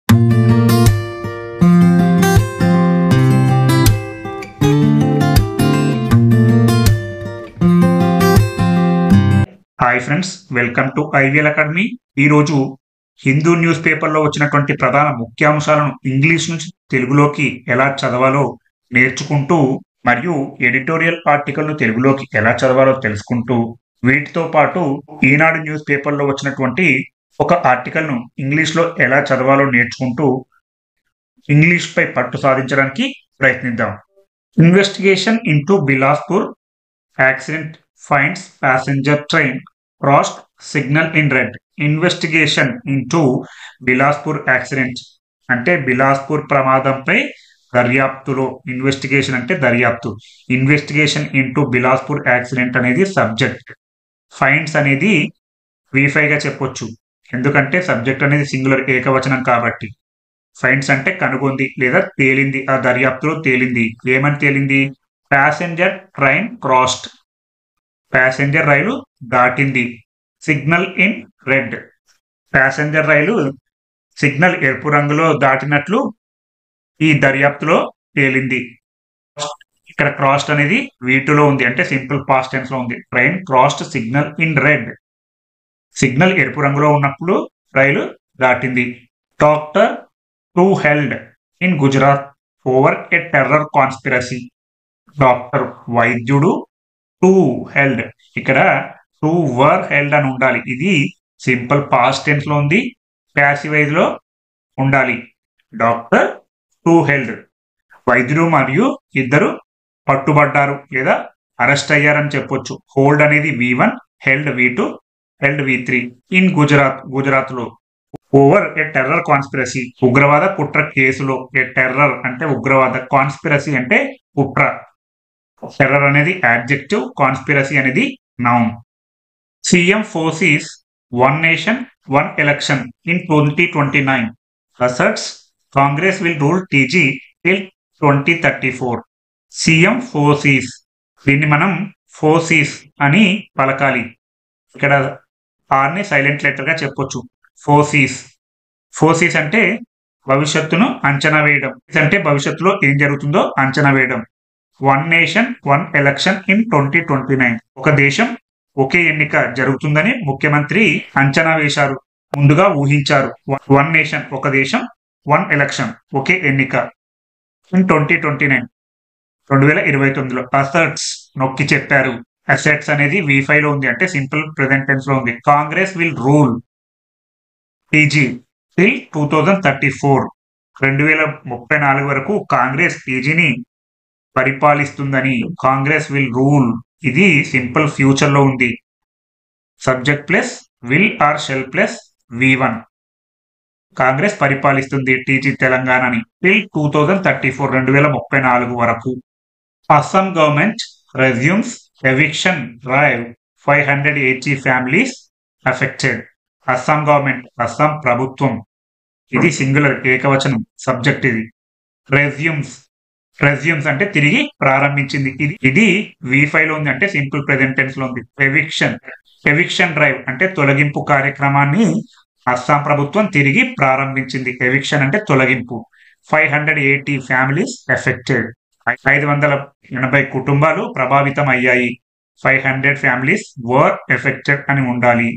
Hi friends, welcome to IVL academy. ఈరోజు Hindu news పేపర్లో వచ్చినటువంటి ప్రధాన ముఖ్యాంశాలను ఇంగ్లీష్ నుంచి తెలుగులోకి ఎలా చదవాలో నేర్చుకుంటూ మరియు ఎడిటోరియల్ ఆర్టికల్ను తెలుగులోకి ఎలా చదవాలో తెలుసుకుంటూ వీటితో పాటు ఈనాడు న్యూస్ పేపర్లో వచ్చినటువంటి ఒక ఆర్టికల్ను ఇంగ్లీష్లో ఎలా చదవాలో నేర్చుకుంటూ ఇంగ్లీష్ పై పట్టు సాధించడానికి ప్రయత్నిద్దాం. Investigation into Bilaspur accident finds passenger train crossed signal in red. Investigation into Bilaspur accident అంటే బిలాస్పూర్ ప్రమాదంపై దర్యాప్తులో, ఇన్వెస్టిగేషన్ అంటే దర్యాప్తు, ఇన్వెస్టిగేషన్ ఇంటూ బిలాస్పూర్ యాక్సిడెంట్ అనేది సబ్జెక్ట్, ఫైండ్స్ అనేది V5గా చెప్పొచ్చు ఎందుకంటే సబ్జెక్ట్ అనేది సింగులర్ ఏకవచనం కాబట్టి. ఫైండ్స్ అంటే కనుగొంది లేదా తేలింది, ఆ దర్యాప్తులో తేలింది. ఏమని తేలింది? ప్యాసింజర్ ట్రైన్ క్రాస్డ్, ప్యాసింజర్ రైలు దాటింది. Signal in red, passenger rail signal ఎరుపు రంగులో దాటినట్లు ఈ దర్యాప్తులో తేలింది. ఇక్కడ క్రాస్డ్ అనేది V2లో ఉంది, అంటే సింపుల్ పాస్ట్ టెన్స్ లో ఉంది. Train crossed signal in red, signal ఎరుపు రంగులో ఉన్నప్పుడు రైలు దాటింది. Doctor 2 held in Gujarat over a terror conspiracy. Doctor వైద్యుడు 2 held, ఇక్కడ 2 were held అని ఉండాలి. ఇది సింపుల్ పాస్ట్ టెన్స్ లో ఉంది, ప్యాసివైజ్ లో ఉండాలి. డాక్టర్ 2 held, వైద్యుడు మరియు ఇద్దరు పట్టుబడ్డారు లేదా అరెస్ట్ అయ్యారని చెప్పొచ్చు. హోల్డ్ అనేది V1, held V2, held V3. In Gujarat, Gujarat లో. ఓవర్ ఎ టెర్రర్ కాన్స్పిరసీ, ఉగ్రవాద కుట్ర కేసులో. ఎ టెర్రర్ అంటే ఉగ్రవాద, కాన్స్పిరసీ అంటే కుట్ర. టెర్రర్ అనేది యాడ్జెక్టివ్, కాన్స్పిరసీ అనేది noun. CM foresees one nation one election in 2029 asserts Congress will rule TG till 2034. CM foresees, దీన్ని మనం ఫోర్సీస్ అని పలకాలి. ఇక్కడ ఆర్ని సైలెంట్ లెటర్ గా చెప్పొచ్చు. ఫోర్సీస్, ఫోర్సీస్ అంటే భవిష్యత్తును అంచనా వేయడం, అంటే భవిష్యత్తులో ఏం జరుగుతుందో అంచనా వేయడం. One nation one election in 2029, ఒక దేశం ఒకే ఎన్నిక జరుగుతుందని ముఖ్యమంత్రి అంచనా వేశారు, ముందుగా ఊహించారు. వన్ నేషన్ ఒక దేశం, వన్ ఎలక్షన్ ఒకే ఎన్నిక, ఇన్ 2029 2029లో. అసర్ట్స్ నొక్కి చెప్పారు. అసెట్స్ అనేది V5లో ఉంది, అంటే సింపుల్ ప్రెజెంట్ టెన్స్ లో ఉంది. Congress will rule TG till 2034, 2034 వరకు కాంగ్రెస్ టీజీని పరిపాలిస్తుందని. కాంగ్రెస్ విల్ రూల్, ఇది సింపుల్ ఫ్యూచర్ లో ఉంది. Subject plus will or shall plus V1. Congress పరిపాలిస్తుంది టీజీ తెలంగాణని టిల్ 2034, 2034 వరకు. Assam government resumes eviction drive, 580 families affected. Assam government, Assam ప్రభుత్వం, ఇది సింగులర్ ఏకవచనం, సబ్జెక్ట్ ఇది. రెజ్యూమ్స్, రెజ్యూమ్స్ అంటే తిరిగి ప్రారంభించింది. ఇది V5లో ఉంది, అంటే సింపుల్ ప్రెజెంట్ టెన్స్ లో ఉంది. ఎవిక్షన్, ఎవిక్షన్ డ్రైవ్ అంటే తొలగింపు కార్యక్రమాన్ని అస్సాం ప్రభుత్వం తిరిగి ప్రారంభించింది. ఎవిక్షన్ అంటే తొలగింపు. 580 ఫ్యామిలీస్ ఎఫెక్టెడ్, 580 కుటుంబాలు ప్రభావితం అయ్యాయి. 500 ఫ్యామిలీస్ వర్ ఎఫెక్టెడ్ అని ఉండాలి.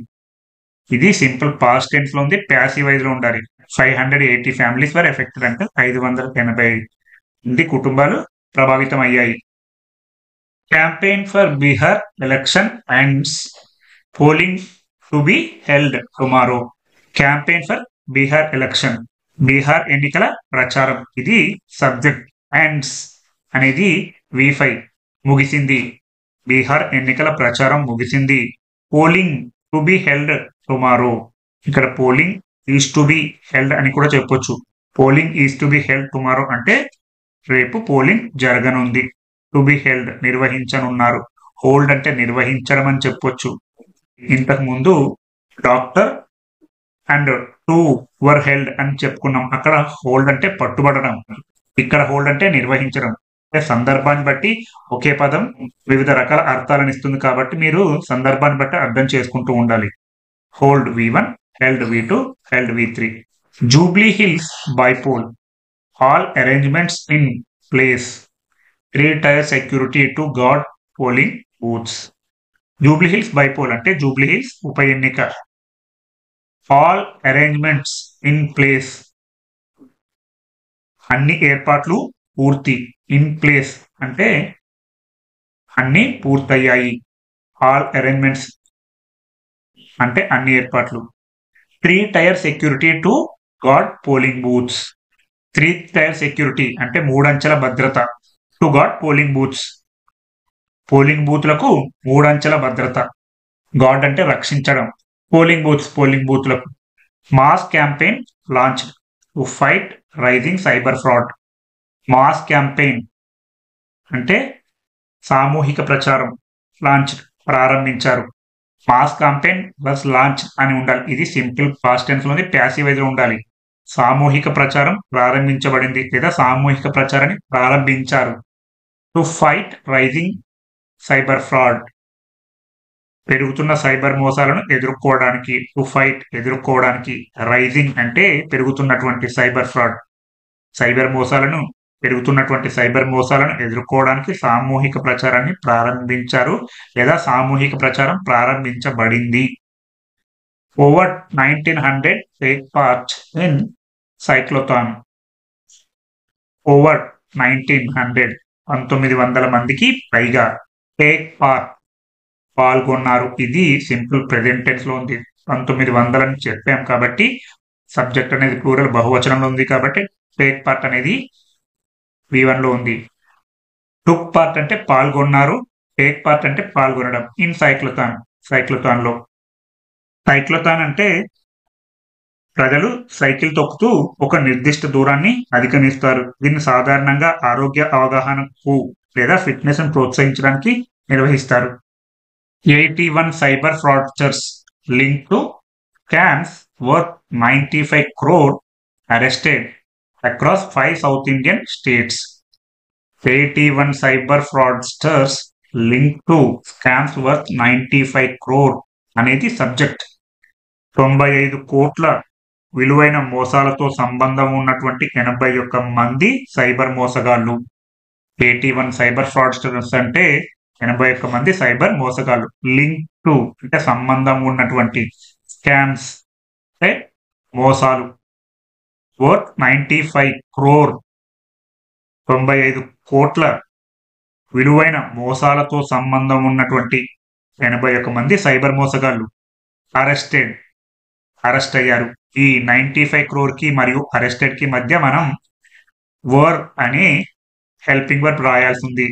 ఇది సింపుల్ పాస్ట్ టెన్స్ లో ఉంది, ప్యాసివైజ్ లో ఉండాలి. 580 ఫ్యామిలీస్ వర్ ఎఫెక్టెడ్ అంటే 580 కుటుంబాలు ప్రభావితం అయ్యాయి. Campaign for Bihar election ends, polling to be held tomorrow. Campaign for Bihar election, Bihar ఎన్నికల ప్రచారం, ఇది సబ్జెక్ట్. ఎండ్స్ అనేది V5, ముగిసింది. బీహార్ ఎన్నికల ప్రచారం ముగిసింది. Polling to be held tomorrow, ఇక్కడ polling is to be held అని కూడా చెప్పొచ్చు. Polling is to be held tomorrow అంటే రేపు పోలింగ్ జరగనుంది. టు బి హెల్డ్ నిర్వహించనున్నారు. హోల్డ్ అంటే నిర్వహించడం అని చెప్పొచ్చు. ఇంతకు ముందు డాక్టర్ అండ్ 2 were held అని చెప్పుకున్నాం. అక్కడ హోల్డ్ అంటే పట్టుబడడం, ఇక్కడ హోల్డ్ అంటే నిర్వహించడం. సందర్భాన్ని బట్టి ఒకే పదం వివిధ రకాల అర్థాలను ఇస్తుంది కాబట్టి మీరు సందర్భాన్ని బట్టి అర్థం చేసుకుంటూ ఉండాలి. Hold V1, held V2, held V3. Jubilee Hills bypoll, all arrangements in place, 3-tier security to guard polling booths. Jubilee Hills bypoll అంటే జూబ్లీ హిల్స్ ఉప ఎన్నిక. ఆల్ అరేంజ్మెంట్స్ ఇన్ ప్లేస్, అన్ని ఏర్పాట్లు పూర్తి. ఇన్ ప్లేస్ అంటే అన్ని పూర్తయ్యాయి. ఆల్ అరేంజ్మెంట్స్ అంటే అన్ని ఏర్పాట్లు. 3-tier security to guard polling booths. 3-tier security అంటే 3 అంచెల భద్రత. To guard polling booths, polling బూత్లకు 3 అంచెల భద్రత. గార్డ్ అంటే రక్షించడం. పోలింగ్ బూత్లకు. Mass campaign launch to fight rising cyber fraud. Mass campaign అంటే సామూహిక ప్రచారం. లాంచ్ ప్రారంభించారు. మాస్ క్యాంపెయిన్ ప్లస్ లాంచ్ అని ఉండాలి. ఇది సింపుల్ పాస్ట్ టెన్స్ లోని ప్యాసివ్ వైజ్ లో ఉండాలి. సామూహిక ప్రచారం ప్రారంభించబడింది లేదా సామూహిక ప్రచారాన్ని ప్రారంభించారు. To fight rising cyber fraud, పెరుగుతున్న సైబర్ మోసాలను ఎదుర్కోవడానికి. టు ఫైట్ ఎదుర్కోవడానికి. రైజింగ్ అంటే పెరుగుతున్నటువంటి సైబర్ ఫ్రాడ్, పెరుగుతున్నటువంటి సైబర్ మోసాలను ఎదుర్కోవడానికి సామూహిక ప్రచారాన్ని ప్రారంభించారు లేదా సామూహిక ప్రచారం ప్రారంభించబడింది. Over 1900 take part in cyclothon. Over 1900 1900 మందికి పైగా టేక్ పార్ట్ పాల్గొన్నారు. ఇది సింపుల్ ప్రెజెంట్ టెన్స్ లో ఉంది. 1900 అని చెప్పాం కాబట్టి సబ్జెక్ట్ అనేది ప్లూరల్ బహువచనంలో ఉంది కాబట్టి టేక్ పార్ట్ అనేది V1 లో ఉంది. టుక్ పార్ట్ అంటే పాల్గొన్నారు. టేక్ పార్ట్ అంటే పాల్గొనడం. ఇన్ సైక్లోథాన్, సైక్లోథాన్ లో. సైక్లోథాన్ అంటే ప్రజలు సైకిల్ తొక్కుతూ ఒక నిర్దిష్ట దూరాన్ని అధిగమిస్తారు. దీన్ని సాధారణంగా ఆరోగ్య అవగాహనకు లేదా ఫిట్నెస్ ను ప్రోత్సహించడానికి నిర్వహిస్తారు. 81 cyber fraudsters link to scams worth 95 crore arrested across 5 South Indian states. 81 cyber fraudsters linked to scams worth 95 crore అనేది సబ్జెక్ట్. 95 కోట్ల విలువైన మోసాలతో సంబంధం ఉన్నటువంటి 81 మంది సైబర్ మోసగాళ్లు. 81 సైబర్ ఫ్రాడ్స్టర్స్ అంటే 81 మంది సైబర్ మోసగాళ్లు. లింక్ టు అంటే సంబంధం ఉన్నటువంటి, స్కామ్స్ అంటే మోసాలు. వర్త్ 95 crore 95 కోట్ల విలువైన మోసాలతో సంబంధం ఉన్నటువంటి 81 మంది సైబర్ మోసగాళ్లు అరెస్ట్ అయ్యారు. ఈ 95 crore కి మరియు అరెస్టెడ్ కి మధ్య మనం వర్ అనే హెల్పింగ్ వర్బ్ రాయాల్సి ఉంది.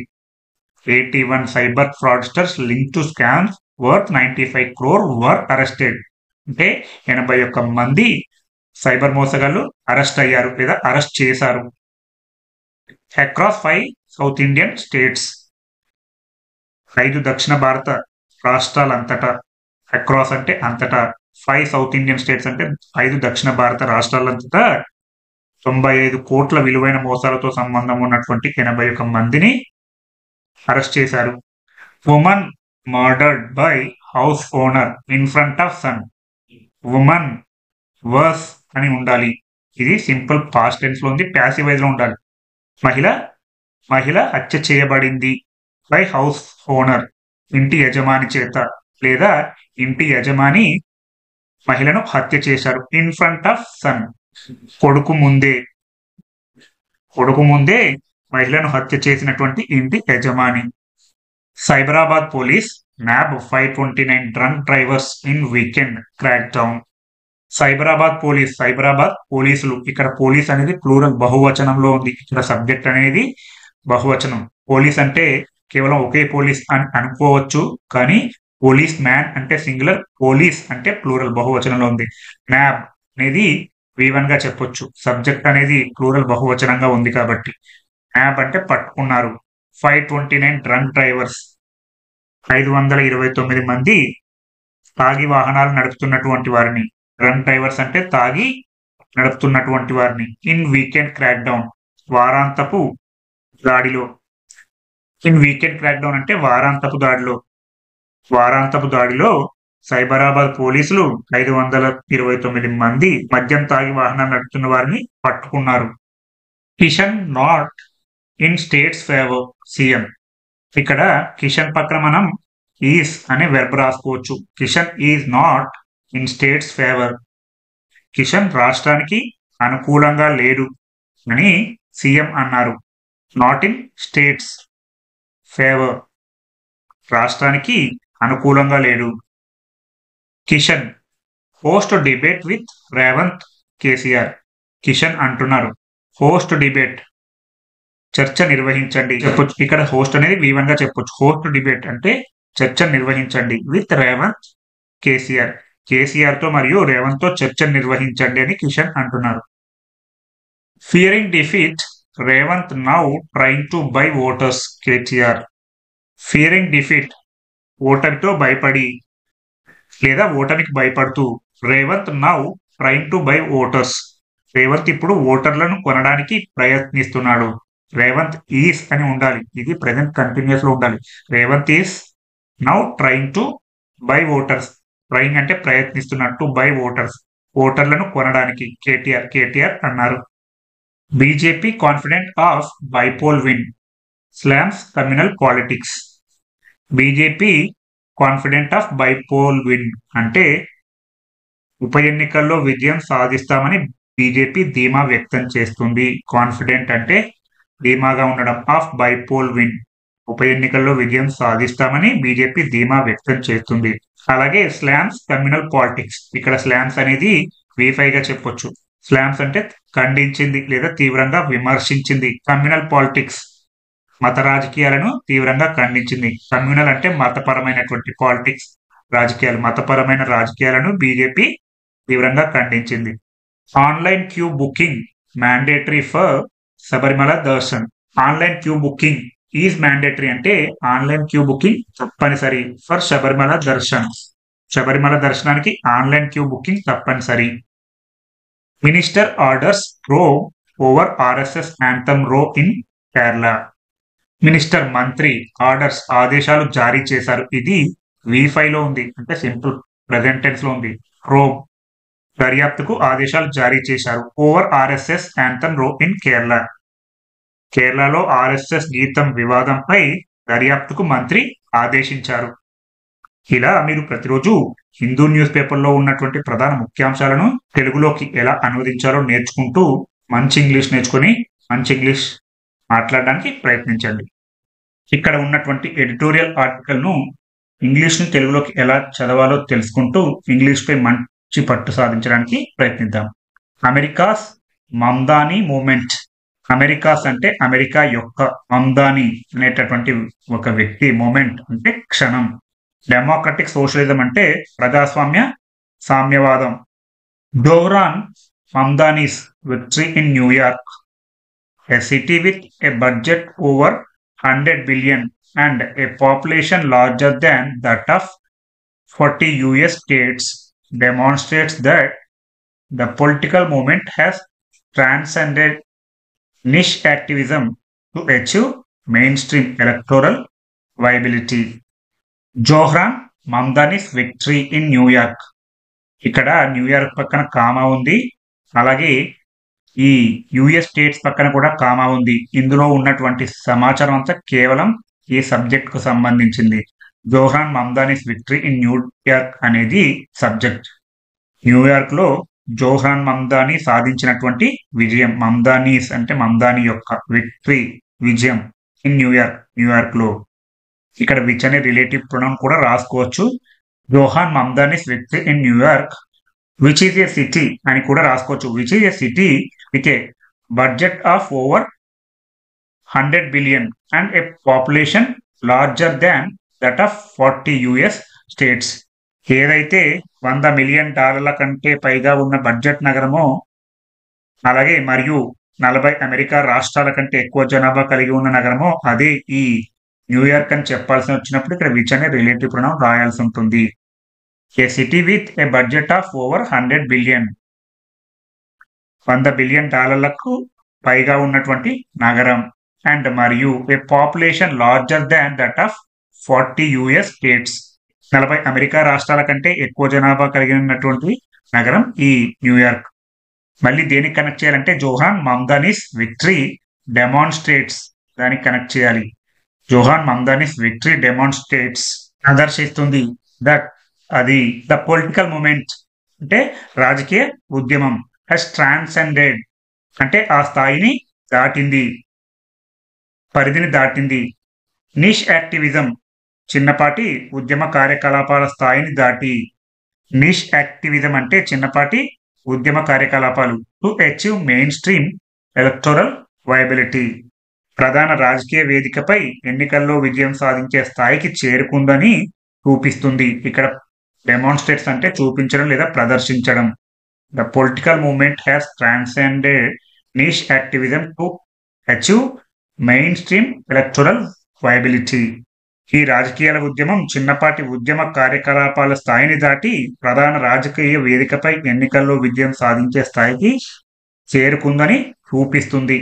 81 cyber fraudsters link to scams worth 95 crore were arrested అంటే 81 మంది సైబర్ మోసగాళ్లు అరెస్ట్ అయ్యారు లేదా అరెస్ట్ చేశారు. అక్రాస్ 5 సౌత్ ఇండియన్ స్టేట్స్, 5 దక్షిణ భారత రాష్ట్రాలంతటా. అక్రాస్ అంటే అంతటా. 5 సౌత్ ఇండియన్ స్టేట్స్ అంటే 5 దక్షిణ భారత రాష్ట్రాలంతటా 95 కోట్ల విలువైన మోసాలతో సంబంధం ఉన్నటువంటి 81 మందిని అరెస్ట్ చేశారు. Woman murdered by house owner in front of son. Woman was అని ఉండాలి. ఇది సింపుల్ పాస్ట్ టెన్స్ లో ఉంది. ప్యాసివ్ వైజ్ లో ఉండాలి. మహిళ హత్య చేయబడింది బై హౌస్ ఓనర్, ఇంటి యజమాని చేత లేదా ఇంటి యజమాని మహిళను హత్య చేశారు. ఇన్ ఫ్రంట్ ఆఫ్ సన్ కొడుకు ముందే మహిళను హత్య చేసినటువంటి ఇంటి యజమాని. Cyberabad police nab 529 drunk drivers in weekend crackdown. Cyberabad పోలీసులు. ఇక్కడ పోలీస్ అనేది ప్లూరల్ బహువచనంలో ఉంది. ఇక్కడ సబ్జెక్ట్ అనేది బహువచనం. పోలీస్ అంటే కేవలం ఒకే పోలీస్ అని అనుకోవచ్చు, కానీ పోలీస్ మ్యాన్ అంటే సింగులర్, పోలీస్ అంటే ప్లూరల్ బహువచనంలో ఉంది. నాబ్ అనేది V1 గా చెప్పొచ్చు. సబ్జెక్ట్ అనేది ప్లూరల్ బహువచనంగా ఉంది కాబట్టి. నాబ్ అంటే పట్టుకున్నారు. 529 డ్రంక్ డ్రైవర్స్ 529 మంది తాగి వాహనాలు నడుపుతున్నటువంటి వారిని. డ్రంక్ డ్రైవర్స్ అంటే తాగి నడుపుతున్నటువంటి వారిని. ఇన్ వీకెండ్ క్రాక్ డౌన్ వారాంతపు దాడిలో. ఇన్ వీకెండ్ క్రాక్ డౌన్ అంటే వారాంతపు దాడిలో సైబరాబాద్ పోలీసులు 529 మంది మద్యం తాగి వాహనం నడుపుతున్న వారిని పట్టుకున్నారు. Kishan not in states favour CM. ఇక్కడ కిషన్ పక్కన మనం ఈస్ అనే వెర్బ్ రాసుకోవచ్చు. Kishan is not in states favour. Kishan రాష్ట్రానికి అనుకూలంగా లేడు అని సీఎం అన్నారు. నాట్ ఇన్ స్టేట్స్ ఫేవర్, రాష్ట్రానికి అనుకూలంగా లేడు. Kishan host debate with Revanth KCR. Kishan అంటున్నారు హోస్ట్ డిబేట్, చర్చ నిర్వహించండి చెప్పొచ్చు. ఇక్కడ హోస్ట్ అనేది V1 గా చెప్పొచ్చు. హోస్ట్ డిబేట్ అంటే చర్చ నిర్వహించండి విత్ రేవంత్ కేసీఆర్. కేసీఆర్ తో మరియు రేవంత్ తో చర్చ నిర్వహించండి అని కిషన్ అంటున్నారు. Fearing defeat Revanth now trying to buy voters KTR. Fearing defeat, ఓటమితో భయపడి లేదా ఓటమికి భయపడుతూ, Revanth now trying to buy voters. Revanth ఇప్పుడు ఓటర్లను కొనడానికి ప్రయత్నిస్తున్నాడు. రేవంత్ ఈస్ అని ఉండాలి, ఇది ప్రెసెంట్ కంటిన్యూస్ లో ఉండాలి. Revanth is now trying to buy voters. Trying అంటే ప్రయత్నిస్తున్నట్టు, బై ఓటర్స్ ఓటర్లను కొనడానికి. కేటీఆర్ అన్నారు. BJP confident of bypoll win slams communal politics. BJP confident of bypoll win అంటే ఉప ఎన్నికల్లో విజయం సాధిస్తామని బీజేపీ ధీమా వ్యక్తం చేస్తుంది. కాన్ఫిడెంట్ అంటే ధీమాగా ఉండడం. ఆఫ్ బైపోల్ విన్, ఉప ఎన్నికల్లో విజయం సాధిస్తామని బీజేపీ ధీమా వ్యక్తం చేస్తుంది. అలాగే స్లామ్స్ కమ్యూనల్ పాలిటిక్స్, ఇక్కడ స్లామ్స్ అనేది V5 గా చెప్పొచ్చు. స్లామ్స్ అంటే ఖండించింది లేదా తీవ్రంగా విమర్శించింది. కమ్యూనల్ పాలిటిక్స్ మత రాజకీయాలను తీవ్రంగా ఖండించింది. కమ్యూనల్ అంటే మతపరమైనటువంటి, పాలిటిక్స్ రాజకీయాలు, మతపరమైన రాజకీయాలను బీజేపీ తీవ్రంగా ఖండించింది. Online queue booking mandatory for Sabarimala darshan. Online queue booking is mandatory అంటే ఆన్లైన్ క్యూ బుకింగ్ తప్పనిసరి ఫర్ శబరిమల దర్శన్. శబరిమల దర్శనానికి ఆన్లైన్ క్యూ బుకింగ్ తప్పనిసరి. Minister orders row over RSS anthem row in Kerala. Minister మంత్రి ఆర్డర్స్ ఆదేశాలు జారీ చేశారు. ఇది V5 లో ఉంది, అంటే సింపుల్ ప్రెజెంట్ టెన్స్ లో ఉంది. రో దర్యాప్తుకు ఆదేశాలు జారీ చేశారు. Over RSS anthem row in Kerala. కేరళలో RSS గీతం వివాదంపై దర్యాప్తుకు మంత్రి ఆదేశించారు. ఇలా మీరు ప్రతిరోజు హిందూ న్యూస్ పేపర్లో ఉన్నటువంటి ప్రధాన ముఖ్యాంశాలను తెలుగులోకి ఎలా అనువదించాలో నేర్చుకుంటూ మంచి ఇంగ్లీష్ నేర్చుకొని మంచి ఇంగ్లీష్ మాట్లాడడానికి ప్రయత్నించండి. ఇక్కడ ఉన్నటువంటి ఎడిటోరియల్ ఆర్టికల్ను ఇంగ్లీష్ను తెలుగులోకి ఎలా చదవాలో తెలుసుకుంటూ ఇంగ్లీష్పై మంచి పట్టు సాధించడానికి ప్రయత్నిద్దాం. America's Mamdani moment. అమెరికాస్ అంటే అమెరికా యొక్క, మమ్దానీ అనేటటువంటి ఒక వ్యక్తి, మూమెంట్ అంటే క్షణం. డెమోక్రటిక్ సోషలిజం అంటే ప్రజాస్వామ్య సామ్యవాదం. Zohran Mamdani's victory in New York. A city with a budget over 100 billion and a population larger than that of 40 US states demonstrates that the political movement has transcended niche activism to achieve mainstream electoral viability. Zohran Mamdani's victory in New York. ఇక్కడ New York పక్కన comma ఉంది, అలాగే ఈ US states పక్కన కూడా comma ఉంది. ఇందులో ఉన్నటువంటి సమాచారం అంతా కేవలం ఈ సబ్జెక్ట్ కు సంబంధించింది. Zohran Mamdani's victory in New York అనేది సబ్జెక్ట్. న్యూయార్క్ లో జోహ్రాన్ మమ్దానీ సాధించినటువంటి విజయం. మమ్దానీస్ అంటే మమ్దానీ యొక్క, విక్టరీ విజయం. ఇన్ న్యూయార్క్ లో. ఇక్కడ విచ్ అనే రిలేటివ్ ప్రొనౌన్ కూడా రాసుకోవచ్చు. Zohran Mamdani's victory in New York which is a city అని కూడా రాసుకోవచ్చు. Which is a city with a budget of over 100 billion and a population larger than that of 40 US states. ఏదైతే $100 million కంటే పైగా ఉన్న బడ్జెట్ నగరమో, అలాగే మరియు 40 అమెరికా రాష్ట్రాల కంటే ఎక్కువ జనాభా కలిగి ఉన్న నగరమో అదే ఈ న్యూయార్క్ అని చెప్పాల్సి వచ్చినప్పుడు ఇక్కడ విచ్ అనే రిలేటివ్ ప్రొనౌన్ రాయాల్సి ఉంటుంది. A city with a budget of over 100 billion, $100 billion పైగా ఉన్నటువంటి నగరం. అండ్ మరియు a population larger than that of 40 US states, 40 America రాష్ట్రాల కంటే ఎక్కువ జనాభా కలిగినటువంటి నగరం ఈ న్యూయార్క్. మళ్ళీ దేనికి కనెక్ట్ చేయాలంటే జోహాన్ మమ్దానీస్ విక్టరీ డెమాన్స్ట్రేట్స్, దానికి కనెక్ట్ చేయాలి. జోహాన్ మమ్దానీస్ విక్టరీ డెమాన్స్ట్రేట్స్ ప్రదర్శిస్తుంది దట్ అది ద పొలిటికల్ మూమెంట్ అంటే రాజకీయ ఉద్యమం హెస్ ట్రాన్సెండెడ్ అంటే ఆ స్థాయిని దాటింది, పరిధిని దాటింది. నిష్ యాక్టివిజం చిన్నపాటి ఉద్యమ కార్యకలాపాల స్థాయిని దాటి. నిష్ యాక్టివిజం అంటే చిన్నపాటి ఉద్యమ కార్యకలాపాలు. To achieve mainstream electoral viability ప్రధాన రాజకీయ వేదికపై ఎన్నికల్లో విజయం సాధించే స్థాయికి చేరుకుందని చూపిస్తుంది. ఇక్కడ డెమాన్స్ట్రేట్స్ అంటే చూపించడం లేదా ప్రదర్శించడం. The political movement has transcended niche activism to achieve mainstream electoral viability. ఈ రాజకీయాల ఉద్యమం చిన్నపాటి ఉద్యమ కార్యకలాపాల స్థాయిని దాటి ప్రధాన రాజకీయ వేదికపై ఎన్నికల్లో విజయం సాధించే స్థాయికి చేరుకుందని చూపిస్తుంది.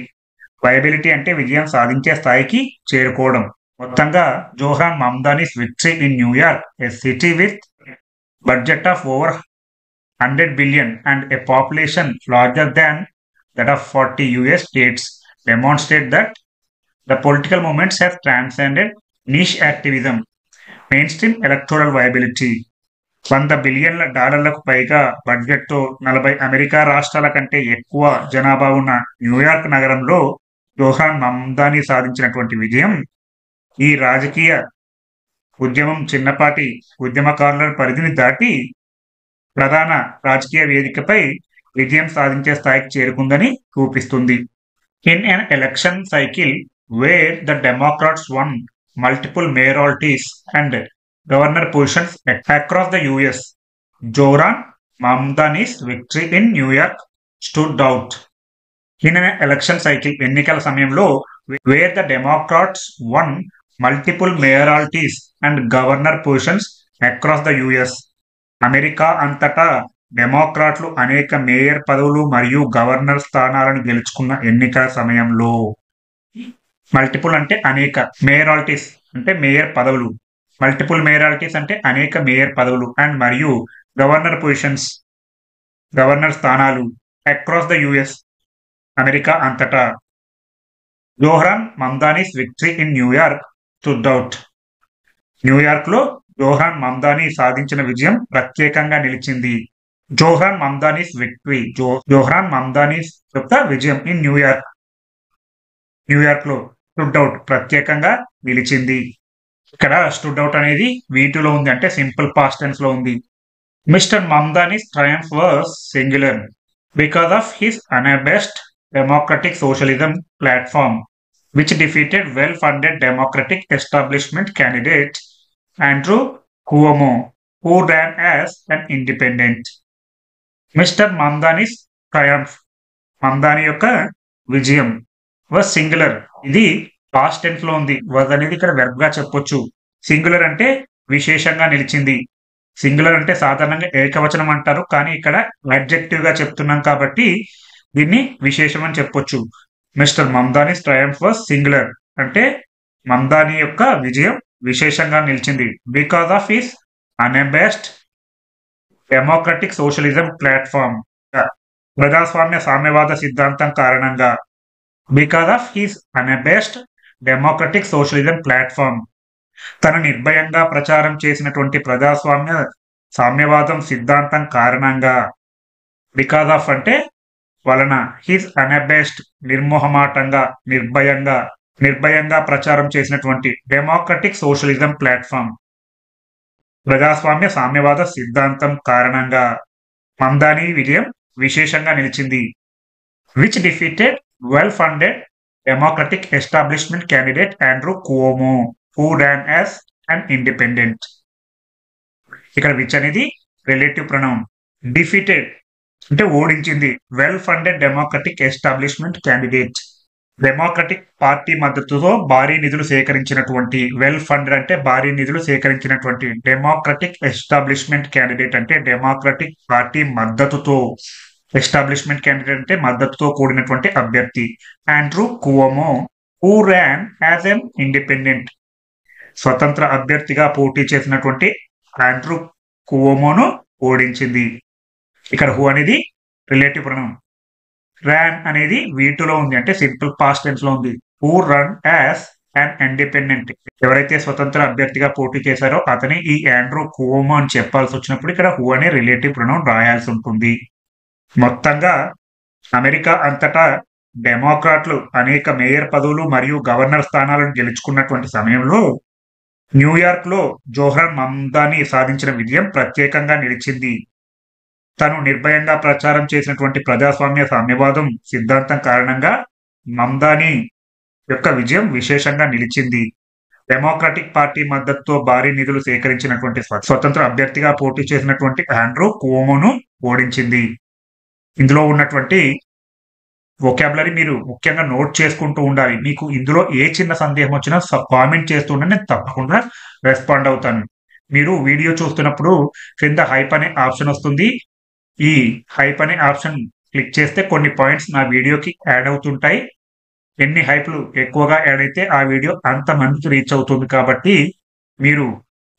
వైబిలిటీ అంటే విజయం సాధించే స్థాయికి చేరుకోవడం. మొత్తంగా Zohran Mamdani's victory in New York, a city with budget of over 100 billion and a population larger than that of 40 US states demonstrate that the political movements have transcended niche activism, mainstream electoral viability. $100 billion పైగా బడ్జెట్తో 40 America రాష్ట్రాల కంటే ఎక్కువ జనాభా ఉన్న New York నగరంలో జోహాన్ మమ్దానీ సాధించినటువంటి విజయం ఈ రాజకీయ ఉద్యమం చిన్నపాటి ఉద్యమకారుల పరిధిని దాటి ప్రధాన రాజకీయ వేదికపై విజయం సాధించే స్థాయికి చేరుకుందని చూపిస్తుంది. In an election cycle where the Democrats won multiple mayoralties and governor positions across the US, Zohran Mamdani's victory in New York stood out. In an election cycle ఎన్నికల సమయంలో where the Democrats won multiple mayoralties and governor positions across the US, America అంతటా డెమోక్రాట్లు అనేక mayor పదవులు మరియు governor స్థానాలను గెలుచుకున్న ఎన్నికల సమయంలో. మల్టిపుల్ అంటే అనేక, మేయరాలిటీస్ అంటే మేయర్ పదవులు, మల్టిపుల్ మేయరాలిటీస్ అంటే అనేక మేయర్ పదవులు అండ్ మరియు గవర్నర్ పొజిషన్స్ గవర్నర్ స్థానాలు అక్రాస్ ద యుఎస్ అమెరికా అంతటా. Zohran Mamdani's victory in New York stood out. New York లో జోహ్రాన్ మమ్దానీ సాధించిన విజయం ప్రత్యేకంగా నిలిచింది. జోహ్రాన్ మమ్దానీస్ విక్టరీ, జోహ్రాన్ మమ్దానీస్ యొక్క విజయం ఇన్ న్యూయార్క్ లో స్టుడ్ అవుట్ ప్రత్యేకంగా నిలిచింది. ఇక్కడ స్టుడ్ అవుట్ అనేది వీటిలో ఉంది అంటే సింపుల్ పాస్ట్ టెన్స్ లో ఉంది. Mister Mamdani's triumph was singular because of his unabashed democratic socialism platform which defeated well-funded Democratic establishment candidate Andrew Cuomo, who ran as an independent. Mister Mamdani's triumph, Mamdani యొక్క విజయం, was singular, ఇది past tense లో ఉంది. Was అనేది ఇక్కడ verb గా చెప్పొచ్చు. Singular అంటే విశేషంగా నిలిచింది. సింగులర్ అంటే సాధారణంగా ఏకవచనం అంటారు, కానీ ఇక్కడ అడ్జెక్టివ్ గా చెప్తున్నాం కాబట్టి దీన్ని విశేషం అని చెప్పొచ్చు. Mister Mamdani's Triumph was singular అంటే మమ్దానీ యొక్క విజయం విశేషంగా నిలిచింది. Because of his unabashed democratic socialism platform, ప్రజాస్వామ్య సామ్యవాద సిద్ధాంతం కారణంగా. Because of his unabashed democratic socialism platform, తన నిర్భయంగా ప్రచారం చేసినటువంటి ప్రజాస్వామ్య సామ్యవాదం సిద్ధాంతం కారణంగా. బికాస్ ఆఫ్ అంటే వలన, హిస్ unabashed నిర్మోహమాటంగా, నిర్భయంగా ప్రచారం చేసినటువంటి డెమోక్రటిక్ సోషలిజం ప్లాట్ఫామ్, ప్రజాస్వామ్య సామ్యవాద సిద్ధాంతం కారణంగా మమ్దానీ విజయం విశేషంగా నిలిచింది. Which defeated well funded Democratic establishment candidate Andrew Cuomo, who ran as an independent. ఇక్కడ విచ్ అనేది రిలేటివ్ ప్రొనౌన్. డిఫీటెడ్ అంటే ఓడించింది. Well funded Democratic establishment candidate, Democratic Party మద్దతుతో భారీ నిధులు సేకరించినటువంటి, వెల్ ఫండెడ్ అంటే భారీ నిధులు సేకరించినటువంటి, డెమోక్రటిక్ ఎస్టాబ్లిష్మెంట్ క్యాండిడేట్ అంటే డెమోక్రటిక్ పార్టీ మద్దతుతో, ఎస్టాబ్లిష్మెంట్ క్యాండిడేట్ అంటే మద్దతుతో కూడినటువంటి అభ్యర్థి. Andrew Cuomo, who ran as an independent, స్వతంత్ర అభ్యర్థిగా పోటీ చేసినటువంటి ఆండ్రూ కువోమోను ఓడించింది. ఇక్కడ హూ అనేది రిలేటివ్ ప్రొనౌన్. ర్యాన్ అనేది వీటిలో ఉంది, అంటే సింపుల్ పాస్ట్ టెన్స్ లో ఉంది. Who run as and independent, ఎవరైతే స్వతంత్ర అభ్యర్థిగా పోటీ చేశారో అతని ఈ ఆండ్రూ కువోమో అని చెప్పాల్సి వచ్చినప్పుడు ఇక్కడ హూ అనే రిలేటివ్ ప్రొనౌన్ రాయాల్సి ఉంటుంది. మొత్తంగా అమెరికా అంతటా డెమోక్రాట్లు అనేక మేయర్ పదవులు మరియు గవర్నర్ స్థానాలను గెలుచుకున్నటువంటి సమయంలో న్యూయార్క్ లో జోహ్రాన్ మమ్దాని సాధించిన విజయం ప్రత్యేకంగా నిలిచింది. తను నిర్భయంగా ప్రచారం చేసినటువంటి ప్రజాస్వామ్య సామ్యవాదం సిద్ధాంతం కారణంగా మమ్దాని యొక్క విజయం విశేషంగా నిలిచింది. డెమోక్రాటిక్ పార్టీ మద్దతుతో భారీ నిధులు సేకరించినటువంటి స్వతంత్ర అభ్యర్థిగా పోటీ చేసినటువంటి ఆండ్రూ కువోమోను ఓడించింది. ఇందులో ఉన్నటువంటి వొకాబులరీ మీరు ముఖ్యంగా నోట్ చేసుకుంటూ ఉండాలి. మీకు ఇందులో ఏ చిన్న సందేహం వచ్చినా కామెంట్ చేస్తూ ఉంటే నేను తప్పకుండా రెస్పాండ్ అవుతాను. మీరు వీడియో చూస్తున్నప్పుడు క్రింద హైప్ అనే ఆప్షన్ వస్తుంది. ఈ హైప్ అనే ఆప్షన్ క్లిక్ చేస్తే కొన్ని పాయింట్స్ నా వీడియోకి యాడ్ అవుతుంటాయి. ఎన్ని హైప్లు ఎక్కువగా యాడ్ అయితే ఆ వీడియో అంత మందికి రీచ్ అవుతుంది. కాబట్టి మీరు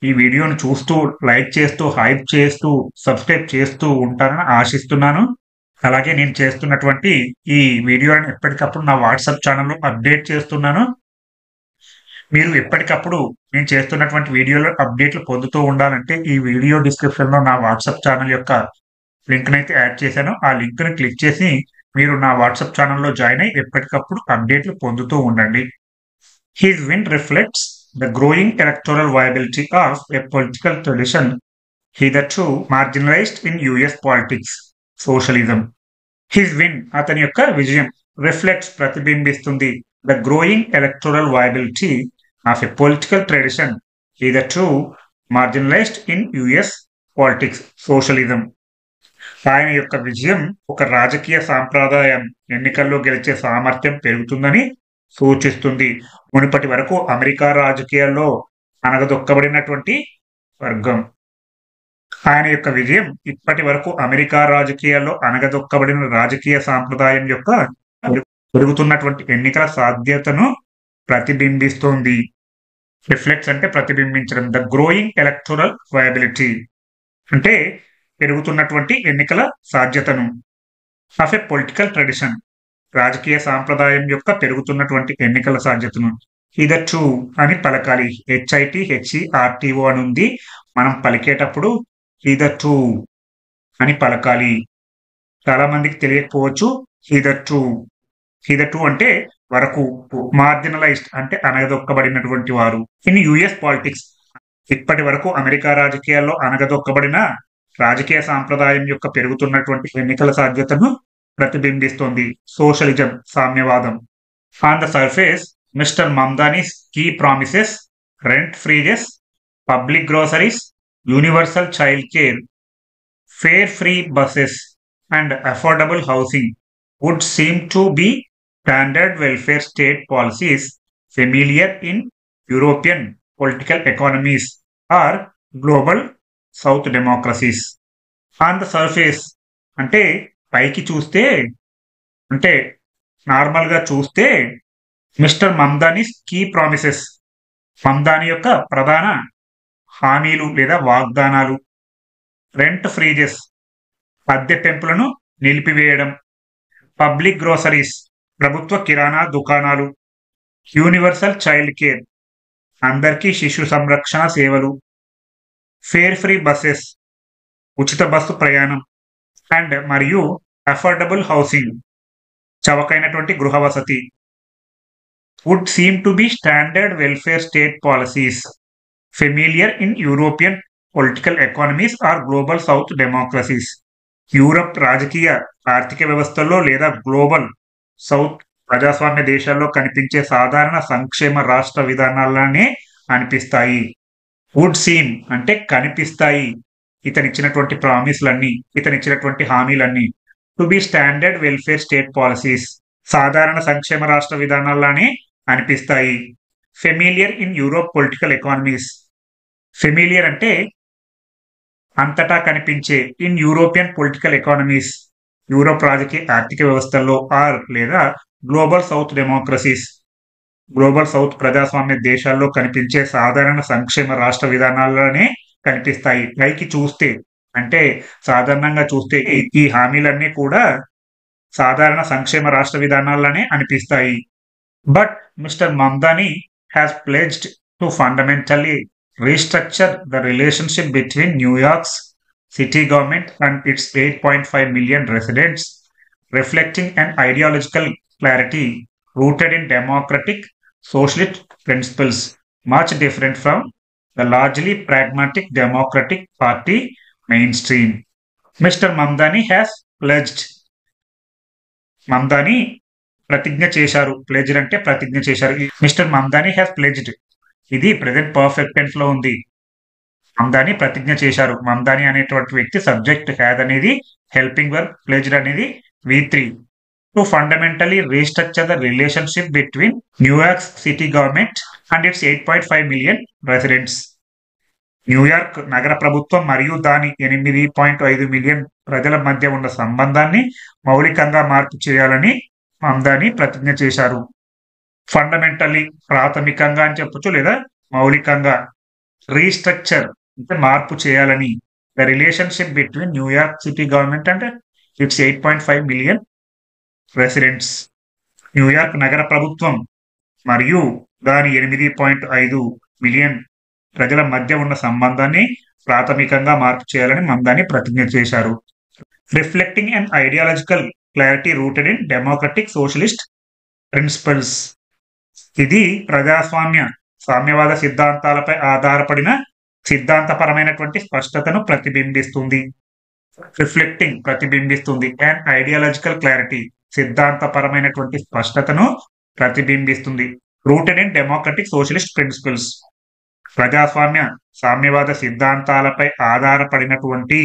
ఈ వీడియోను చూస్తూ, లైక్ చేస్తూ, హైప్ చేస్తూ, సబ్స్క్రైబ్ చేస్తూ ఉంటారని ఆశిస్తున్నాను. అలాగే నేను చేస్తున్నటువంటి ఈ వీడియోని ఎప్పటికప్పుడు నా వాట్సాప్ ఛానల్లో అప్డేట్ చేస్తున్నాను. మీరు ఎప్పటికప్పుడు నేను చేస్తున్నటువంటి వీడియోలో అప్డేట్లు పొందుతూ ఉండాలంటే ఈ వీడియో డిస్క్రిప్షన్లో నా వాట్సాప్ ఛానల్ యొక్క లింక్ అయితే యాడ్ చేశాను. ఆ లింక్ ని క్లిక్ చేసి మీరు నా వాట్సాప్ ఛానల్లో జాయిన్ అయ్యి ఎప్పటికప్పుడు అప్డేట్లు పొందుతూ ఉండండి. His win reflects the growing electoral viability of a political tradition hitherto marginalized in US politics, socialism. His win అతని యొక్క విజయం, రిఫ్లెక్ట్స్ ప్రతిబింబిస్తుంది, the growing electoral viability of a political tradition hitherto marginalized in US politics, socialism. ఆయన యొక్క విజయం ఒక రాజకీయ సాంప్రదాయం ఎన్నికల్లో గెలిచే సామర్థ్యం పెరుగుతుందని సూచిస్తుంది. మునుపటి వరకు అమెరికా రాజకీయాల్లో అణగదొక్కబడినటువంటి వర్గం. ఆయన యొక్క విజయం ఇప్పటి వరకు అమెరికా రాజకీయాల్లో అణగదొక్కబడిన రాజకీయ సాంప్రదాయం యొక్క పెరుగుతున్నటువంటి ఎన్నికల సాధ్యతను ప్రతిబింబిస్తోంది. రిఫ్లెక్ట్స్ అంటే ప్రతిబింబించడం. ద గ్రోయింగ్ ఎలక్టోరల్ వయబిలిటీ అంటే పెరుగుతున్నటువంటి ఎన్నికల సాధ్యతను. ఆఫ్ ఎ పొలిటికల్ ట్రెడిషన్ రాజకీయ సాంప్రదాయం యొక్క పెరుగుతున్నటువంటి ఎన్నికల సాధ్యతను. hitherto అని పలకాలి. HITHERTO అని ఉంది. మనం పలికేటప్పుడు hitherto అని పలకాలి. చాలా మందికి తెలియకపోవచ్చు. hitherto అంటే వరకు. మార్జినలైజ్డ్ అంటే అణగదొక్కబడినటువంటి వారు. ఇన్ US పాలిటిక్స్ ఇప్పటి వరకు అమెరికా రాజకీయాల్లో అణగదొక్కబడిన రాజకీయ సాంప్రదాయం యొక్క పెరుగుతున్నటువంటి ఎన్నికల సాధ్యతను ప్రతిబింబిస్తోంది. సోషలిజం, సామ్యవాదం. On the surface mister Mamdani's key promises, rent freezes, public groceries, universal child care, fare free buses and affordable housing would seem to be standard welfare state policies familiar in European political economies or global South democracies. On the surface అంటే పైకి చూస్తే, అంటే నార్మల్గా చూస్తే, mister Mamdani's key promises Mamdani యొక్క ప్రధాన హామీలు లేదా వాగ్దానాలు. రెంట్ ఫ్రీజెస్ అద్దె పెంపులను నిలిపివేయడం. పబ్లిక్ గ్రోసరీస్ ప్రభుత్వ కిరాణా దుకాణాలు. యూనివర్సల్ చైల్డ్ కేర్ అందరికీ శిశు సంరక్షణ సేవలు. ఫేర్ ఫ్రీ బసెస్ ఉచిత బస్సు ప్రయాణం. అండ్ మరియు అఫోర్డబుల్ హౌసింగ్ చవకైనటువంటి గృహ వసతి. Would seem to be standard welfare state policies familiar in European political economies or global south democracies. Europe రాజకీయ ఆర్థిక వ్యవస్థల్లో లేదా గ్లోబల్ సౌత్ ప్రజాస్వామ్య దేశాల్లో కనిపించే సాధారణ సంక్షేమ రాష్ట్ర విధానాలనే అనిపిస్తాయి. వుడ్ సీమ్ అంటే కనిపిస్తాయి. ఇతనిచ్చినటువంటి ప్రామిస్లన్నీ, ఇతనిచ్చినటువంటి హామీలన్నీ. To be standard welfare state policies సాధారణ సంక్షేమ రాష్ట్ర విధానాల్లానే అనిపిస్తాయి. Familiar in Europe political economies familiar అంటే అంతటా కనిపించే. In European political economies Europe రాజకీయ ఆర్థిక వ్యవస్థల్లో ఆర్ లేదా global south democracies global south ప్రజాస్వామ్య దేశాల్లో కనిపించే సాధారణ సంక్షేమ రాష్ట్ర విధానాలనే కనిపిస్తాయి. పైకి చూస్తే అంటే సాధారణంగా చూస్తే ఈ హామీలన్నీ కూడా సాధారణ సంక్షేమ రాష్ట్ర విధానాలనే అనిపిస్తాయి. But mister Mamdani has pledged to fundamentally restructure the relationship between New York's city government and its 8.5 million residents, reflecting an ideological clarity rooted in democratic socialist principles, much different from the largely pragmatic Democratic Party mainstream. Mr. Mamdani has pledged. Mamdani ప్రతిజ్ఞ చేశారు. Pledged అంటే ప్రతిజ్ఞ చేశారు. Mister Mamdani has pledged. ఇది present perfect tense లో ఉంది. మమ్దాని ప్రతిజ్ఞ చేశారు. మమ్దాని అనేటువంటి వ్యక్తి సబ్జెక్ట్ హ్యాడ్ అనేది హెల్పింగ్ వర్బ్, ప్లెజ్డ్ అనేది V3. To fundamentally restructure the relationship between New York city government and it's 8.5 million residents. New York నగర ప్రభుత్వం మరియు దాని 8.5 మిలియన్ ప్రజల మధ్య ఉన్న సంబంధాన్ని మౌలికంగా మార్పు చేయాలని మమ్దాని ప్రతిజ్ఞ చేశారు. ఫండమెంటల్లీ ప్రాథమికంగా అని చెప్పొచ్చు, లేదా మౌలికంగా. రీస్ట్రక్చర్ అంటే మార్పు చేయాలని. The relationship between New York city government అంటే ఇట్స్ 8.5 మిలియన్ రెసిడెంట్స్. న్యూయార్క్ నగర ప్రభుత్వం మరియు దాని 8.5 మిలియన్ ప్రజల మధ్య ఉన్న సంబంధాన్ని ప్రాథమికంగా మార్పు చేయాలని మమ్దాని ప్రతిజ్ఞ చేశారు. Reflecting and ideological clarity rooted in democratic socialist principles. ఇది సామ్యవాద సిద్ధాంతాలపై ఆధారపడిన సిద్ధాంతపరమైనటువంటి స్పష్టతను ప్రతిబింబిస్తుంది. రిఫ్లెక్టింగ్ ప్రతిబింబిస్తుంది, అండ్ ఐడియాలజికల్ క్లారిటీ సిద్ధాంతపరమైనటువంటి స్పష్టతను ప్రతిబింబిస్తుంది. Rooted in democratic socialist principles. సామ్యవాద సిద్ధాంతాలపై ఆధారపడినటువంటి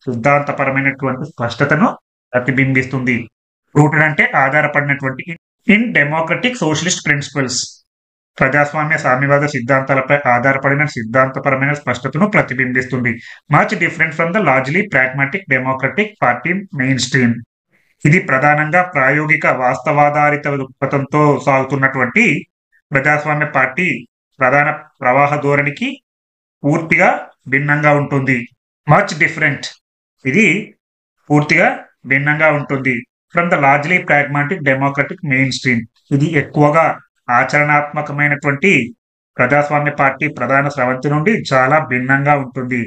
సిద్ధాంతపరమైనటువంటి స్పష్టతను ప్రతిబింబిస్తుంది. రూటెడ్ అంటే ఆధారపడినటువంటి. In democratic socialist principles. సామ్యవాద సిద్ధాంతాలపై ఆధారపడిన సిద్ధాంతపరమైన స్పష్టతను ప్రతిబింబిస్తుంది. Much different from the largely pragmatic Democratic Party mainstream. ఇది ప్రధానంగా ప్రాయోగిక వాస్తవాధారిత దృక్పథంతో సాగుతున్నటువంటి ప్రజాస్వామ్య పార్టీ ప్రధాన ప్రవాహ ధోరణికి పూర్తిగా భిన్నంగా ఉంటుంది. మచ్ డిఫరెంట్, ఇది పూర్తిగా భిన్నంగా ఉంటుంది. From the largely pragmatic democratic main stream. ఇది ఎక్కువగా ఆచరణాత్మకమైనటువంటి ప్రజాస్వామ్య పార్టీ ప్రధాన స్రవంతి నుండి చాలా భిన్నంగా ఉంటుంది.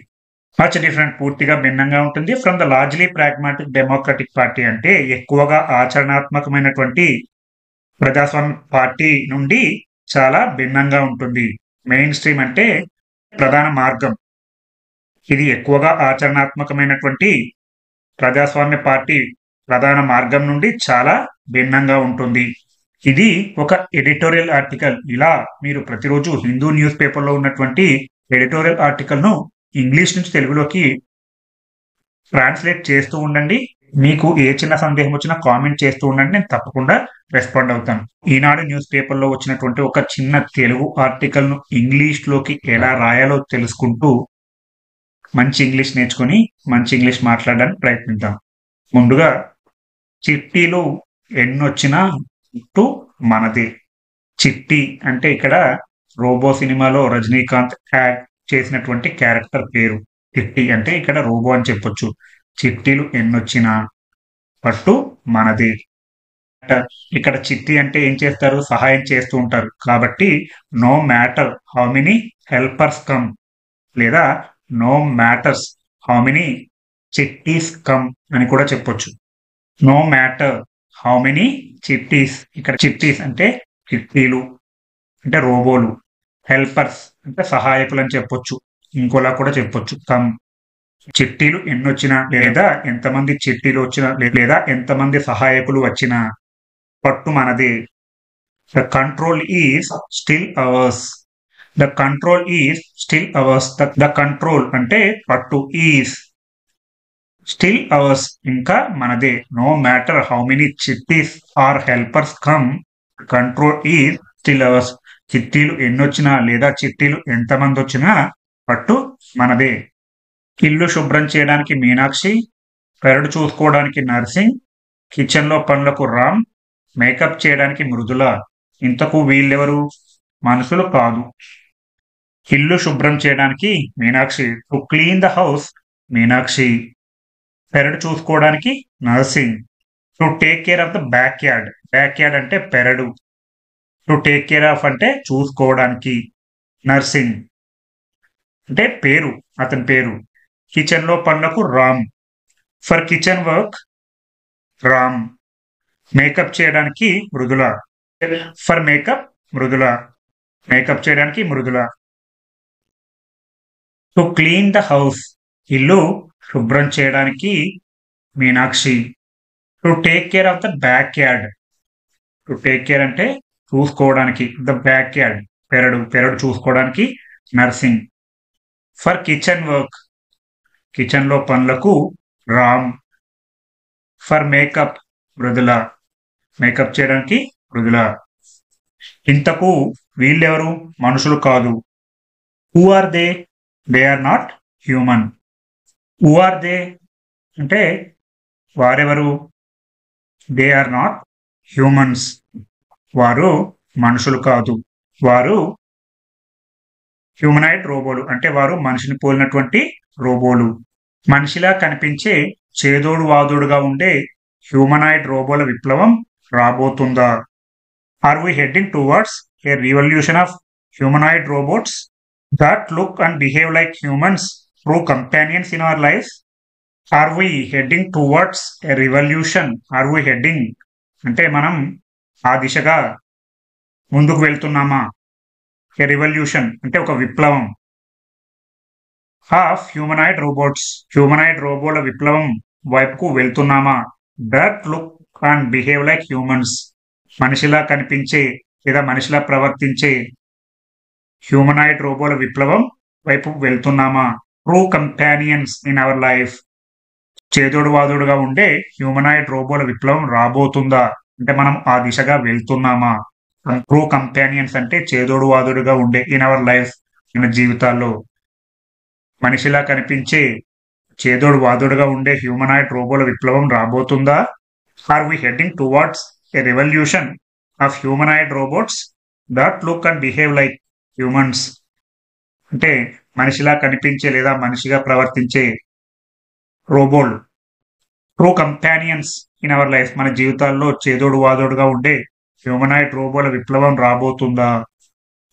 మచ్ డిఫరెంట్, పూర్తిగా భిన్నంగా ఉంటుంది. From the largely pragmatic Democratic party అంటే ఎక్కువగా ఆచరణాత్మకమైనటువంటి ప్రజాస్వామ్య పార్టీ నుండి చాలా భిన్నంగా ఉంటుంది. మెయిన్ స్ట్రీమ్ అంటే ప్రధాన మార్గం. ఇది ఎక్కువగా ఆచరణాత్మకమైనటువంటి ప్రజాస్వామ్య పార్టీ ప్రధాన మార్గం నుండి చాలా భిన్నంగా ఉంటుంది. ఇది ఒక ఎడిటోరియల్ ఆర్టికల్. ఇలా మీరు ప్రతిరోజు హిందూ న్యూస్ పేపర్లో ఉన్నటువంటి ఎడిటోరియల్ ఆర్టికల్ను ఇంగ్లీష్ నుంచి తెలుగులోకి ట్రాన్స్లేట్ చేస్తూ ఉండండి. మీకు ఏ చిన్న సందేహం వచ్చినా కామెంట్ చేస్తూ ఉండండి, నేను తప్పకుండా రెస్పాండ్ అవుతాను. ఈనాడు న్యూస్ పేపర్లో వచ్చినటువంటి ఒక చిన్న తెలుగు ఆర్టికల్ను ఇంగ్లీష్లోకి ఎలా రాయాలో తెలుసుకుంటూ మంచి ఇంగ్లీష్ నేర్చుకొని మంచి ఇంగ్లీష్ మాట్లాడడానికి ప్రయత్నిద్దాం. ముందుగా, చిట్టీలు ఎన్నొచ్చినా టు మనదే. చిట్టి అంటే ఇక్కడ రోబో సినిమాలో రజనీకాంత్ యాడ్ చేసినటువంటి క్యారెక్టర్ పేరు. చిట్టి అంటే ఇక్కడ రోబో అని చెప్పొచ్చు. చిట్టీలు ఎన్నొచ్చినా పట్టు మనదే. ఇక్కడ చిట్టి అంటే ఏం చేస్తారు? సహాయం చేస్తూ ఉంటారు. కాబట్టి no matter how many helpers come, లేదా no matters how many chitties come అని కూడా చెప్పొచ్చు. No matter how many chitties. ఇక్కడ చిట్టీస్ అంటే చిట్టీలు అంటే రోబోలు. హెల్పర్స్ అంటే సహాయకులు అని చెప్పొచ్చు. ఇంకోలా కూడా చెప్పొచ్చు. కమ్, చిట్టీలు ఎన్నొచ్చినా లేదా ఎంతమంది చిట్టీలు వచ్చినా లేదా ఎంతమంది సహాయకులు వచ్చినా పట్టు మనదే. The control is still ours. The control is still ours. The control అంటే పట్టు, ఈజ్ స్టిల్ అవర్స్ ఇంకా మనదే. No matter how many chitties or helpers come, control is still ours. చిట్టీలు ఎన్నొచ్చినా లేదా చిట్టీలు ఎంతమంది వచ్చినా పట్టు మనదే. ఇల్లు శుభ్రం చేయడానికి మీనాక్షి, పెరడు చూసుకోవడానికి నర్సింగ్, కిచెన్లో పనులకు రామ్, మేకప్ చేయడానికి మృదుల. ఇంతకు వీళ్ళెవరు? మనుషులు కాదు. ఇల్లు శుభ్రం చేయడానికి Meenakshi. To clean the house Meenakshi. పెరడు చూసుకోవడానికి nursing. To take care of the back yard. Back yard అంటే పెరడు. టు టేక్ కేర్ ఆఫ్ అంటే చూసుకోవడానికి నర్సింగ్. అంటే పేరు, అతని పేరు. కిచెన్ లో పనులకు Ram. For kitchen work Ram. Makeup చేయడానికి Mridula. For makeup Mridula. Makeup చేయడానికి Mridula. To clean the house ఇల్లు శుభ్రం చేయడానికి Meenakshi. To take care of the back yard. To take care అంటే చూసుకోవడానికి, ద బ్యాక్ యార్డ్ పెరడు, పెరడు చూసుకోవడానికి Narsing. For kitchen work kitchen లో పనులకు Ram. For makeup Mridula. Makeup చేయడానికి మృదుల. ఇంతకు వీళ్ళెవరు? మనుషులు కాదు. Who are they? They are not human. Who are they అంటే వారెవరు? They are not humans. వారు మనుషులు కాదు. వారు హ్యూమనాయిడ్ రోబోలు, అంటే వారు మనిషిని పోలినటువంటి రోబోలు. మనిషిలా కనిపించే చేదోడు వాదోడుగా ఉండే హ్యూమనాయిడ్ రోబోల విప్లవం రాబోతుందా? Are we heading towards a revolution of humanoid robots that look and behave like humans, true companions in our lives? Are we heading towards a revolution? Are we heading అంటే మనం ఆ దిశగా ముందుకు వెళ్తున్నామా? ఏ రివల్యూషన్ అంటే ఒక విప్లవం. ఆఫ్ హ్యూమనాయిడ్ రోబోట్స్ హ్యూమనాయిడ్ రోబోల విప్లవం వైపుకు వెళ్తున్నామా? That look and behave like humans మనిషిలా కనిపించే లేదా మనిషిలా ప్రవర్తించే హ్యూమనాయిడ్ రోబోల విప్లవం వైపు వెళ్తున్నామా? True companions in our life చేదోడు వాదోడుగా ఉండే హ్యూమనాయిడ్ రోబోల విప్లవం రాబోతుందా? అంటే మనం ఆ దిశగా వెళ్తున్నామా? ట్రూ కంపానియన్స్ అంటే చేదోడు వాదోడుగా ఉండే ఇన్ అవర్ లైఫ్ మన జీవితాల్లో మనిషిలా కనిపించే చేదోడు వాదోడుగా ఉండే హ్యూమనాయిడ్ రోబోల విప్లవం రాబోతుందా? Are we heading towards a revolution of humanoid robots that look and behave like humans అంటే మనిషిలా కనిపించే లేదా మనిషిగా ప్రవర్తించే రోబోలు. True companions in our life మన జీవితాల్లో చేదోడు వాదోడుగా ఉండే హ్యూమనాయిడ్ రోబోల విప్లవం రాబోతుందా?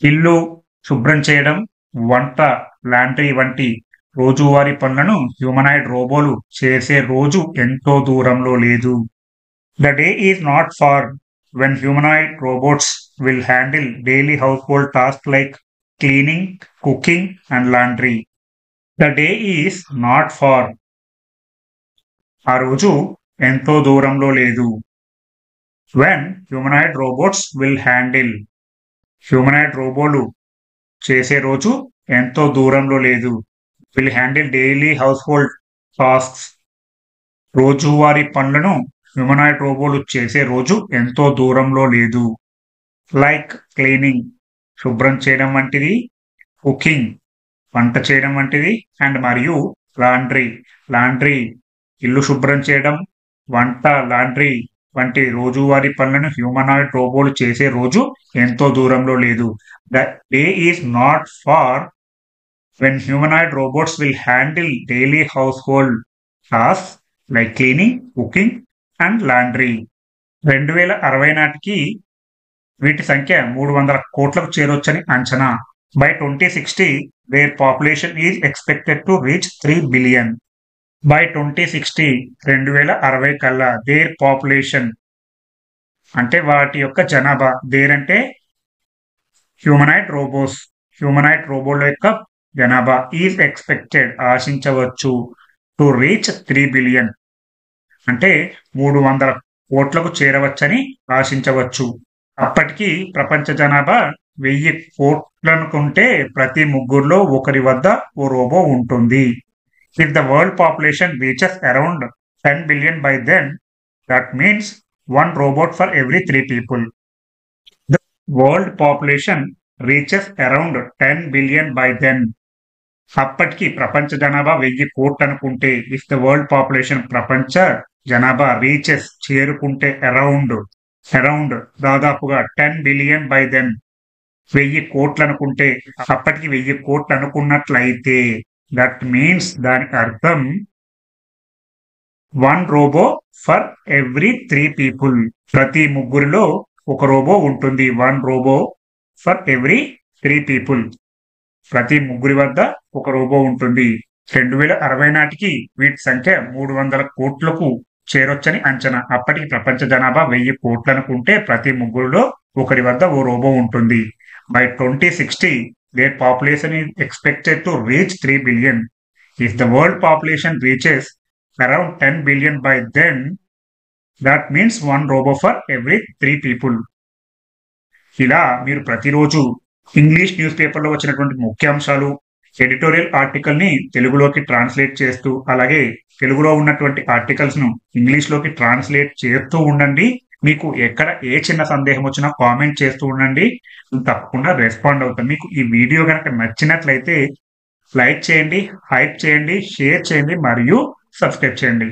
ఇల్లు శుభ్రం చేయడం, వంట, లాండ్రీ వంటి రోజువారీ పనులను హ్యూమనాయిడ్ రోబోలు చేసే రోజు ఎంతో దూరంలో లేదు. The day is not far when humanoid robots will handle daily household tasks like cleaning, cooking, and laundry. The day is not far. ఆ రోజు ఎంతో దూరంలో లేదు. When humanoid robots will handle humanoid రోబోలు చేసే రోజు ఎంతో దూరంలో లేదు. Will handle daily household tasks రోజువారీ పనులను హ్యూమనాయిడ్ రోబోలు చేసే రోజు ఎంతో దూరంలో లేదు. లైక్ క్లీనింగ్ శుభ్రం చేయడం వంటిది, కుకింగ్ వంట చేయడం వంటిది, అండ్ మరియు లాండ్రీ లాండ్రీ ఇల్లు శుభ్రం చేయడం, వంట, లాండ్రీ వంటి రోజువారీ పనులను హ్యూమనాయిడ్ రోబోలు చేసే రోజు ఎంతో దూరంలో లేదు. The day is not far when humanoid robots will handle daily household tasks like cleaning, cooking, and laundry. 2060 నాటికి వీటి సంఖ్య 300 కోట్లకు చేరొచ్చని అంచనా. By 2060 there population is expected to reach 3 billion. By 2060 2060 కల్లా దేర్ పాపులేషన్ అంటే వాటి యొక్క జనాభా, దేర్ అంటే హ్యూమనాయిడ్ రోబోల యొక్క జనాభా ఈజ్ ఎక్స్పెక్టెడ్ ఆశించవచ్చు టు రీచ్ 3 బిలియన్ అంటే 300 కోట్లకు చేరవచ్చని ఆశించవచ్చు. అప్పటికి ప్రపంచ జనాభా 1000 కోట్లనుకుంటే ప్రతి ముగ్గురులో ఒకరి వద్ద ఓ రోబో ఉంటుంది. If the world population reaches around 10 billion by then, that means 1 robot for every 3 people. The world population reaches around 10 billion by then. అప్పటికి ప్రపంచ జనాభా 1000 కోట్లు అనుకుంటే, ఇఫ్ ద వరల్డ్ పాపులేషన్ ప్రపంచ జనాభా రీచెస్ చేరుకుంటే అరౌండ్ దాదాపుగా 10 బిలియన్ బై దెన్ 1000 కోట్లు అనుకుంటే అప్పటికి 1000 కోట్లు అనుకున్నట్లయితే దట్ మీన్స్ దానికి అర్థం 1 రోబో ఫర్ ఎవ్రీ 3 పీపుల్. ప్రతి ముగ్గురిలో ఒక రోబో ఉంటుంది. 1 రోబో ఫర్ ఎవ్రీ 3 పీపుల్. ప్రతి ముగ్గురి వద్ద ఒక రోబో ఉంటుంది. 2060 నాటికి వీటి సంఖ్య 300 కోట్లకు చేరొచ్చని అంచనా. అప్పటికి ప్రపంచ జనాభా 1000 కోట్లు అనుకుంటే ప్రతి ముగ్గురిలో ఒకరి వద్ద ఓ రోబో ఉంటుంది. By 2060 their population is expected to reach 3 billion. If the world population reaches around 10 billion by then, that means 1 robo for every 3 people. ఇలా మీరు ప్రతిరోజు ఇంగ్లీష్ న్యూస్ పేపర్లో వచ్చినటువంటి ముఖ్యాంశాలు, ఎడిటోరియల్ ఆర్టికల్ ని తెలుగులోకి ట్రాన్స్లేట్ చేస్తూ, అలాగే తెలుగులో ఉన్నటువంటి ఆర్టికల్స్ ను ఇంగ్లీష్ లోకి ట్రాన్స్లేట్ చేస్తూ ఉండండి. మీకు ఎక్కడ ఏ చిన్న సందేహం వచ్చినా కామెంట్ చేస్తూ ఉండండి. తప్పకుండా రెస్పాండ్ అవుతాం. మీకు ఈ వీడియో కనుక నచ్చినట్లయితే లైక్ చేయండి, హైప్ చేయండి, షేర్ చేయండి మరియు సబ్స్క్రైబ్ చేయండి.